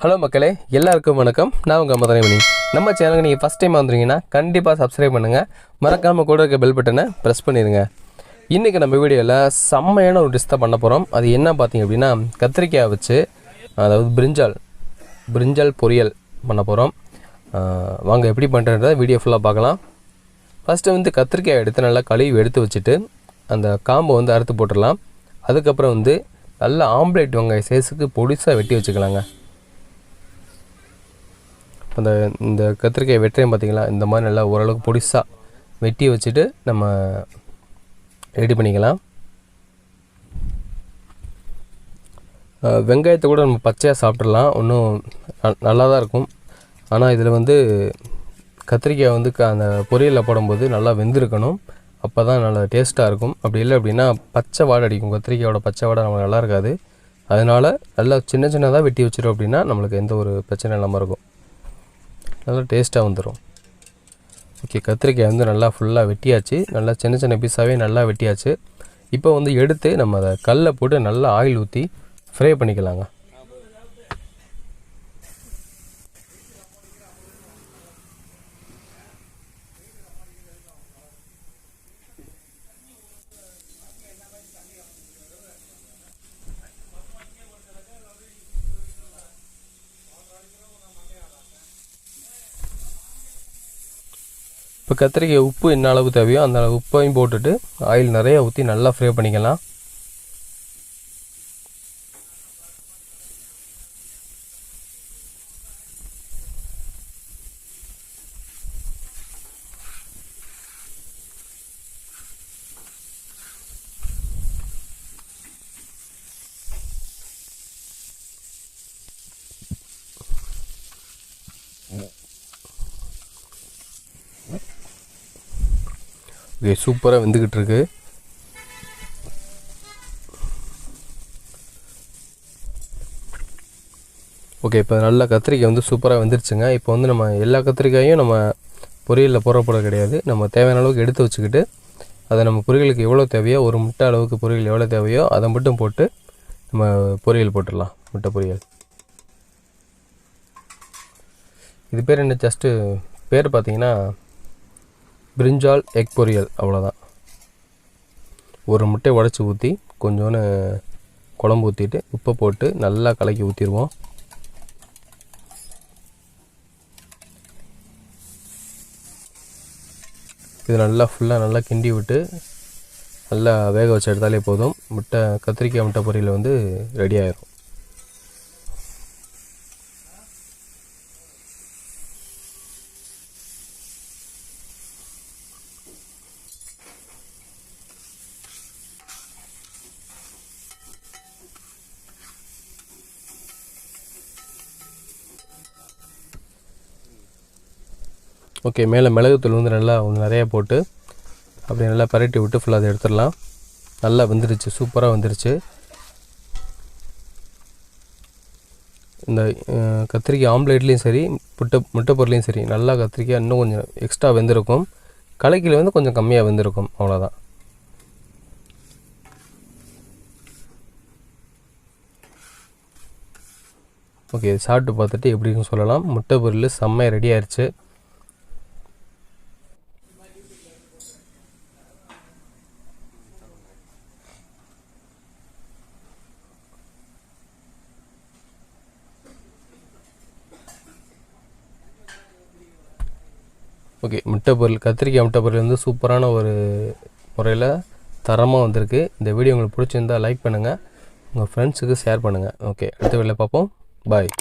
Hello மக்களே, எல்லாருக்கும் வணக்கம். நான் உங்கள் மதனமணி. நம்ம சேனலுக்கு நீங்கள் ஃபஸ்ட் டைம் வந்துருங்கன்னா கண்டிப்பாக சப்ஸ்கிரைப் பண்ணுங்கள். மறக்காமல் கூட இருக்க பெல் பட்டனை ப்ரெஸ் பண்ணிடுங்க. இன்றைக்கி நம்ம வீடியோவில் செம்மையான ஒரு டிஷ் தான் பண்ண போகிறோம். அது என்ன பார்த்தீங்க அப்படின்னா, கத்திரிக்காய் வச்சு, அதாவது பிரிஞ்சால் பொரியல் பண்ண போகிறோம். வாங்க எப்படி பண்ணுறத வீடியோ ஃபுல்லாக பார்க்கலாம். ஃபஸ்ட்டு கத்திரிக்காய் எடுத்து நல்லா கழுவி எடுத்து வச்சுட்டு அந்த காம்பை அறுத்து போட்டுடலாம். அதுக்கப்புறம் நல்லா ஆம்லேட் வெங்காய சைஸுக்கு பொடிசாக வெட்டி வச்சுக்கலாங்க. இந்த கத்திரிக்காய் வெட்டுறேன் பார்த்தீங்களா, இந்த மாதிரி நல்லா ஓரளவுக்கு பொடிசாக வெட்டி வச்சுட்டு நம்ம ரெடி பண்ணிக்கலாம். வெங்காயத்தை கூட நம்ம பச்சையாக சாப்பிட்றலாம், ஒன்றும் நல்லா தான் இருக்கும். ஆனால் இதில் கத்திரிக்காய் அந்த பொரியலில் போடும்போது நல்லா வெந்திருக்கணும். அப்போ தான் நல்லா டேஸ்ட்டாக இருக்கும். அப்படி இல்லை அப்படின்னா பச்சை வாடை அடிக்கும். கத்திரிக்காயோட பச்சை வாடை நம்மளுக்கு நல்லா இருக்காது. அதனால் நல்லா சின்னதாக வெட்டி வச்சிடும் அப்படின்னா நம்மளுக்கு எந்த ஒரு பிரச்சனை இல்லாமல் இருக்கும். நல்லா டேஸ்ட்டாக வந்துடும். ஓகே, கத்திரிக்காய் நல்லா ஃபுல்லாக வெட்டியாச்சு. நல்லா சின்ன பீஸாகவே நல்லா வெட்டியாச்சு. இப்போ எடுத்து நம்ம அதை கல்லை போட்டு நல்லா ஆயில் ஊற்றி ஃப்ரை பண்ணிக்கலாங்க. இப்போ கத்திரிக்காய் உப்பு என்ன அளவு தேவையோ அந்த அளவு உப்பையும் போட்டுட்டு ஆயில் நிறைய ஊற்றி நல்லா ஃப்ரை பண்ணிக்கலாம். ஓகே, சூப்பராக வெந்துக்கிட்டு இருக்கு. ஓகே, இப்போ நல்லா கத்திரிக்காய் சூப்பராக வெந்துருச்சுங்க. இப்போ நம்ம எல்லா கத்திரிக்காயும் நம்ம பொரியலில் போட கிடையாது. நம்ம தேவையான அளவுக்கு எடுத்து வச்சுக்கிட்டு அதை நம்ம பொரியலுக்கு எவ்வளோ தேவையோ, ஒரு முட்டை அளவுக்கு பொரியல் எவ்வளோ தேவையோ அதை மட்டும் போட்டு நம்ம பொரியல் போட்டுடலாம். முட்டை பொரியல். இது பேர் என்ன, ஜஸ்ட்டு பேர் பார்த்தீங்கன்னா பிரிஞ்சால் எக் பொரியல், அவ்வளோதான். ஒரு முட்டை உடச்சி ஊற்றி கொஞ்சோன்னு குழம்பு ஊற்றிட்டு உப்பை போட்டு நல்லா கலக்கி ஊற்றிடுவோம். இது நல்லா ஃபுல்லாக நல்லா கிண்டி விட்டு நல்லா வேக வச்சு எடுத்தாலே போதும். கத்திரிக்காய் முட்டை பொரியல் ரெடி ஆயிடும். ஓகே, மேலே மிளகுத்தூள் நல்லா நிறையா போட்டு அப்படி நல்லா பரட்டி விட்டு ஃபுல்லாக அதை எடுத்துடலாம். நல்லா வெந்துருச்சு, சூப்பராக வெந்துருச்சு. இந்த கத்திரிக்காய் ஆம்லேட்லேயும் சரி, முட்டை பொருளையும் சரி, நல்லா கத்திரிக்காய் இன்னும் கொஞ்சம் எக்ஸ்ட்ரா வெந்திருக்கும். கலக்கியில் கொஞ்சம் கம்மியாக வெந்திருக்கும், அவ்வளோதான். ஓகே, சாப்பிட்டு பார்த்துட்டு எப்படின்னு சொல்லலாம். முட்டை பொரியல் செம்மையாக ரெடி ஆயிடுச்சு. ஓகே, கத்திரிக்காய் முட்டை பொரியல் சூப்பரான ஒரு முறையில் தரமாக வந்திருக்கு. இந்த வீடியோ உங்களுக்கு பிடிச்சிருந்தால் லைக் பண்ணுங்கள், உங்கள் ஃப்ரெண்ட்ஸுக்கு ஷேர் பண்ணுங்கள். ஓகே, அடுத்த வீடியோவில் பார்ப்போம். பாய்.